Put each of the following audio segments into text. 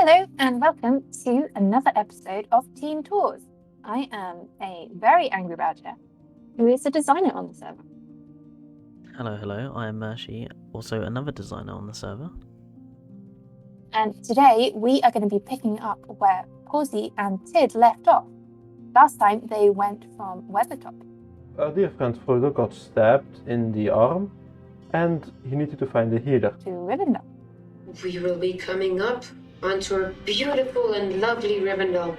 Hello and welcome to another episode of Team Tours. I am a very angry badger who is a designer on the server. Hello, I am Mershy, also another designer on the server. And today we are going to be picking up where Pawsey and Tid left off. Last time they went from Weathertop. Our dear friend Frodo got stabbed in the arm and he needed to find a healer. To Rivendell. We will be coming up onto our beautiful and lovely Rivendell.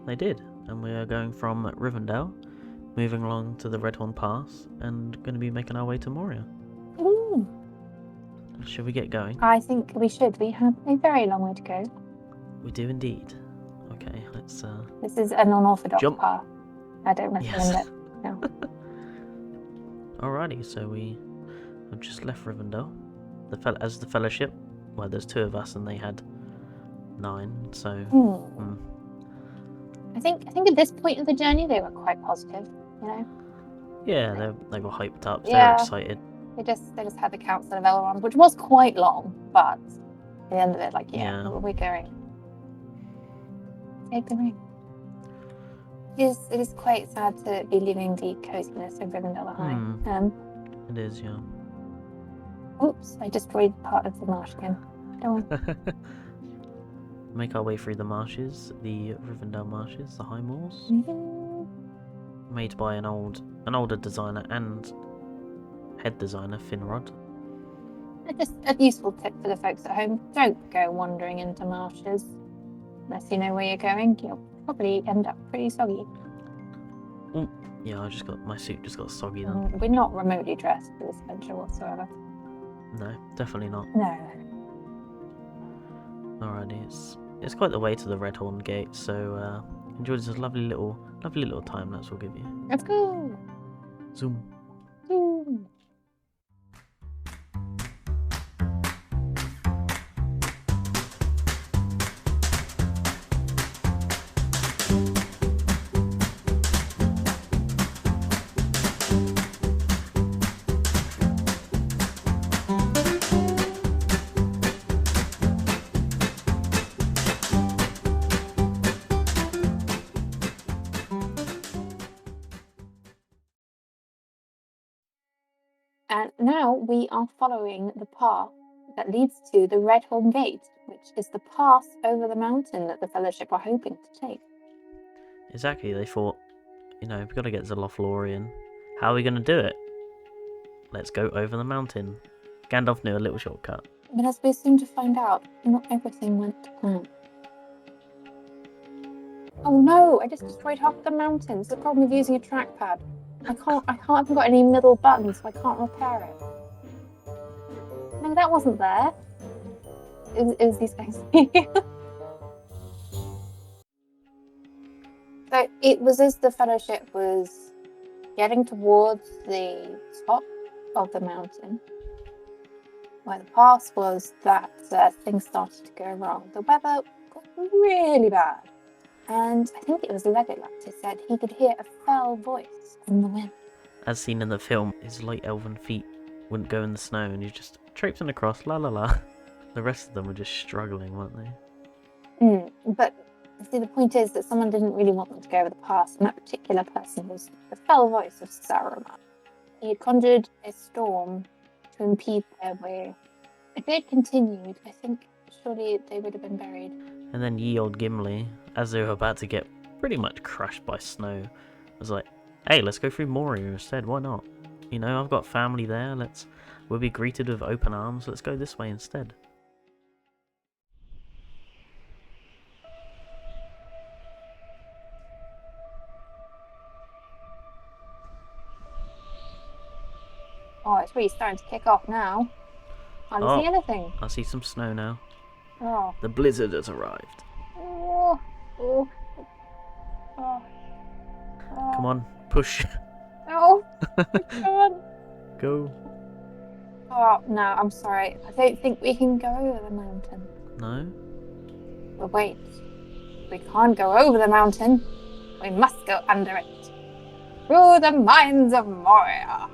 They did, and we are going from Rivendell, moving along to the Redhorn Pass, and going to be making our way to Moria. Ooh. Should we get going? I think we should. We have a very long way to go. We do indeed. Okay, let's This is an unorthodox jump. path. I don't recommend it. No. Alrighty, so we have just left Rivendell. As the Fellowship, well, there's 2 of us and they had 9, so... I think at this point of the journey they were quite positive, you know? Yeah, they were hyped up, they Yeah. were excited. They just had the Council of Elrond, which was quite long, but at the end of it, like, Yeah. we're going. Take the ring. It is quite sad to be leaving the coziness of Rivendell behind. It is, yeah. Oops, I destroyed part of the marsh again. Don't worry. Make our way through the marshes, the Rivendell marshes, the High Moors, made by an older designer and head designer, Finrod. Just a useful tip for the folks at home: don't go wandering into marshes unless you know where you're going. You'll probably end up pretty soggy. Oh, yeah, my suit just got soggy then. We're not remotely dressed for this adventure whatsoever. No, definitely not. No. Alrighty, it's quite the way to the Redhorn Gate, so enjoy this lovely little time lapse we'll give you. Let's go. Zoom. Zoom. And now we are following the path that leads to the Redhorn Gate, which is the pass over the mountain that the Fellowship are hoping to take. Exactly, they thought, we've got to get to Lothlorien. How are we going to do it? Let's go over the mountain. Gandalf knew a little shortcut. But as we're soon to find out, not everything went to plan. Oh no, I just destroyed half the mountain. It's the problem with using a trackpad. I haven't got any middle buttons, so I can't repair it. No, that wasn't there. It was these things. So it was as the Fellowship was getting towards the top of the mountain, where the pass was, that things started to go wrong. The weather got really bad. And I think it was Lacotax who said he could hear a fell voice in the wind. As seen in the film, his light elven feet wouldn't go in the snow and he's just traipsing across, la la la. The rest of them were just struggling, weren't they? But see, the point is that someone didn't really want them to go over the pass, and that particular person was the fell voice of Saruman. He had conjured a storm to impede their way. If they had continued, I think surely they would have been buried. And then ye old Gimli, as they were about to get pretty much crushed by snow, was like, hey, let's go through Moria instead, why not? I've got family there, we'll be greeted with open arms, let's go this way instead. Oh, it's really starting to kick off now. I don't see anything. I see some snow now. Oh. The blizzard has arrived. Oh. Oh. Oh. Come on, push. Oh. Come on. Go. Oh, no, I'm sorry. I don't think we can go over the mountain. No? But wait. We can't go over the mountain. We must go under it. Through the mines of Moria.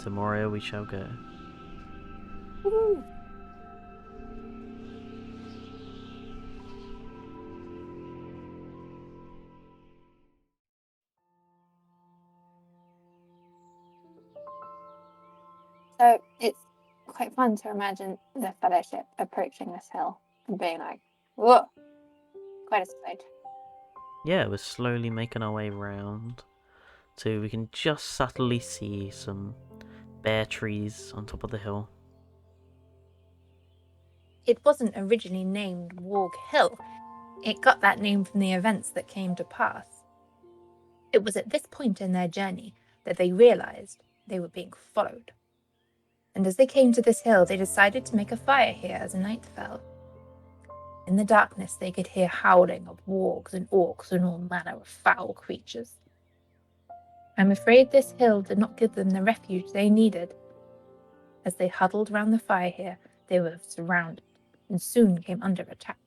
To Moria we shall go. Woohoo. So it's quite fun to imagine the Fellowship approaching this hill and being like, whoa, quite a sight. Yeah, we're slowly making our way round. So we can just subtly see some bare trees on top of the hill. It wasn't originally named Warg Hill. It got that name from the events that came to pass. It was at this point in their journey that they realized they were being followed. And as they came to this hill, they decided to make a fire here as night fell. In the darkness, they could hear howling of wargs and orcs and all manner of foul creatures. I'm afraid this hill did not give them the refuge they needed. As they huddled round the fire here, they were surrounded and soon came under attack.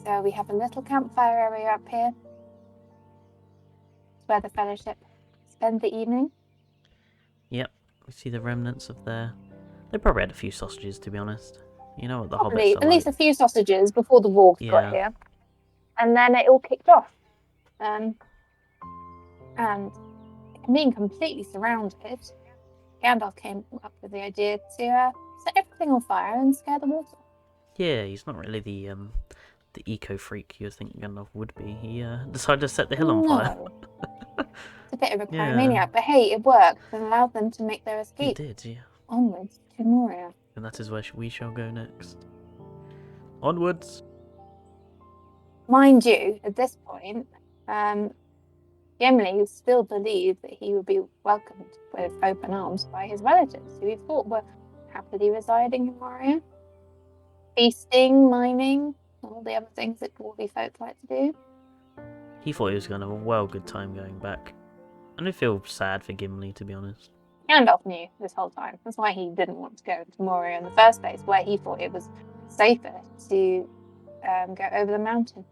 So we have a little campfire area up here. It's where the Fellowship spend the evening. Yep, we see the remnants of their... They probably had a few sausages, to be honest. You know what the Probably hobbits are at least a like. few sausages before the wargs Yeah. got here. And then it all kicked off. And being completely surrounded, Gandalf came up with the idea to set everything on fire and scare the water. Yeah, he's not really the eco freak you think Gandalf would be. He decided to set the hill on fire. No. It's a bit of a Yeah. pyromaniac, but hey, it worked and allowed them to make their He escape did, yeah. onwards to Moria. And that is where we shall go next. Onwards. Mind you, at this point, Gimli still believed that he would be welcomed with open arms by his relatives, who he thought were happily residing in Moria. Feasting, mining, all the other things that dwarven folk like to do. He thought he was going to have a well good time going back. And I feel sad for Gimli, to be honest. Gandalf knew this whole time. That's why he didn't want to go to Moria in the first place, where he thought it was safer to go over the mountain.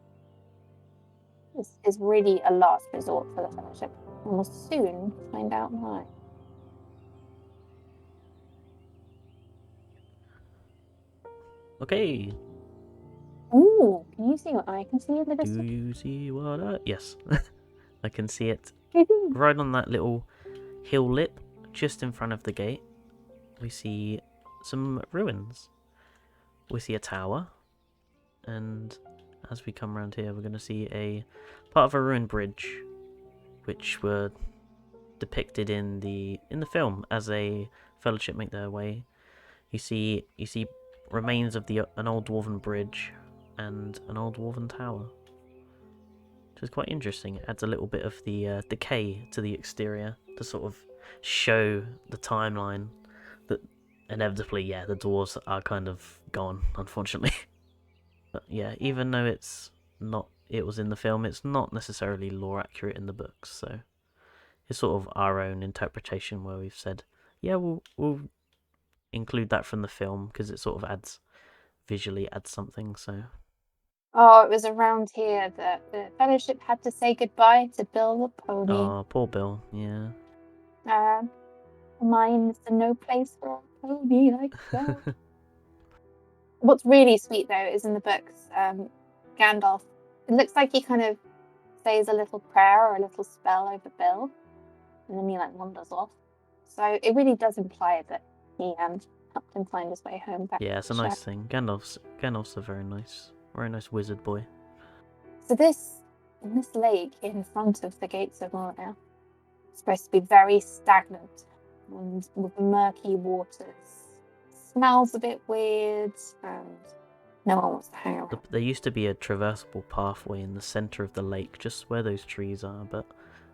This is really a last resort for the Fellowship, and we'll soon find out why. Okay. Ooh, can you see what I can see in the Do distance? you see what I... Yes. I can see it. Right on that little hill lip, just in front of the gate, we see some ruins. We see a tower, and as we come around here, we're going to see a part of a ruined bridge, which were depicted in the film as a Fellowship make their way. You see remains of an old dwarven bridge and an old dwarven tower, which is quite interesting. It adds a little bit of the decay to the exterior to sort of show the timeline that inevitably, yeah, the dwarves are kind of gone, unfortunately. But yeah, even though it was in the film, it's not necessarily lore accurate in the books, so it's sort of our own interpretation where we've said, yeah, we'll include that from the film because it sort of visually adds something, so... Oh, it was around here that the Fellowship had to say goodbye to Bill the pony. Oh, poor Bill, yeah. Mine's no place for a pony like that. What's really sweet though is in the books, Gandalf, it looks like he kind of says a little prayer or a little spell over Bill, and then he like wanders off. So it really does imply that he helped him find his way home back. Yeah, it's a nice thing. Gandalf's a very nice wizard boy. So this lake in front of the gates of Moria is supposed to be very stagnant and with murky waters. Smells a bit weird, and no one wants to hang around. There used to be a traversable pathway in the centre of the lake, just where those trees are, but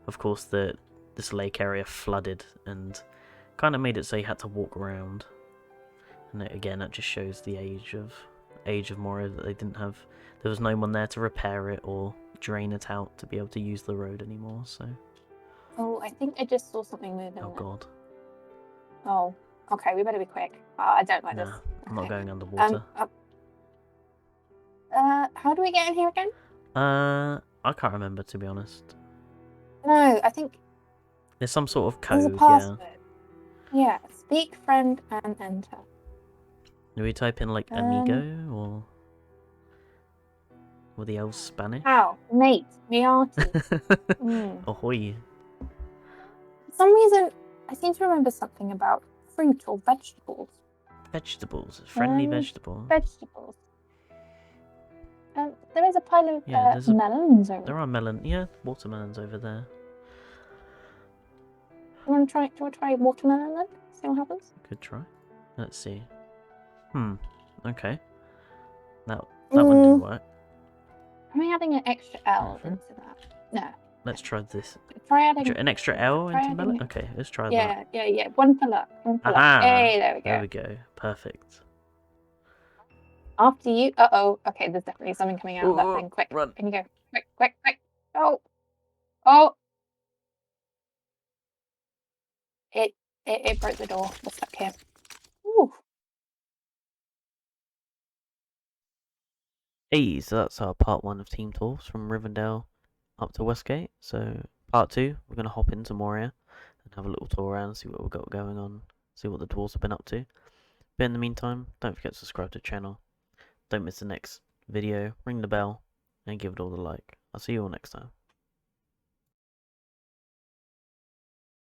of course this lake area flooded and kind of made it so you had to walk around. And that just shows the age of Moria, that they didn't have... There was no one there to repair it or drain it out to be able to use the road anymore, so... Oh, I think I just saw something moving. Oh god. Oh, okay, we better be quick. I don't like this. I'm not going underwater. How do we get in here again? I can't remember, to be honest. No, I think There's some sort of There's a code, yeah. password. Yeah, speak friend and enter. Do we type in like amigo or were the elves Spanish? How? Mate, Miati. Mm. Ahoy. For some reason, I seem to remember something about fruit or vegetables. Vegetables, friendly vegetable. Vegetables. There is a pile of Yeah, there's melons over there there. are watermelons over there. Do you want to try watermelon then? See what happens? Good try. Let's see. Okay. That one didn't work. Am I adding an extra L Mhm. into that? No. Let's try this. Try adding An extra L try into adding melon? it. Okay, let's try that. Yeah. One for luck. Aha! Hey, there we go. There we go. Perfect. After you. Uh-oh. Okay, there's definitely something coming out of that thing. Quick. Run. Can you go? Quick. Oh. It broke the door. We're stuck here. Ooh. Hey, so that's our part 1 of Team Tours from Rivendell up to Westgate. So part 2, we're going to hop into Moria and have a little tour around, see what we've got going on, see what the dwarves have been up to. But in the meantime, don't forget to subscribe to the channel. Don't miss the next video, ring the bell, and give it all the like. I'll see you all next time.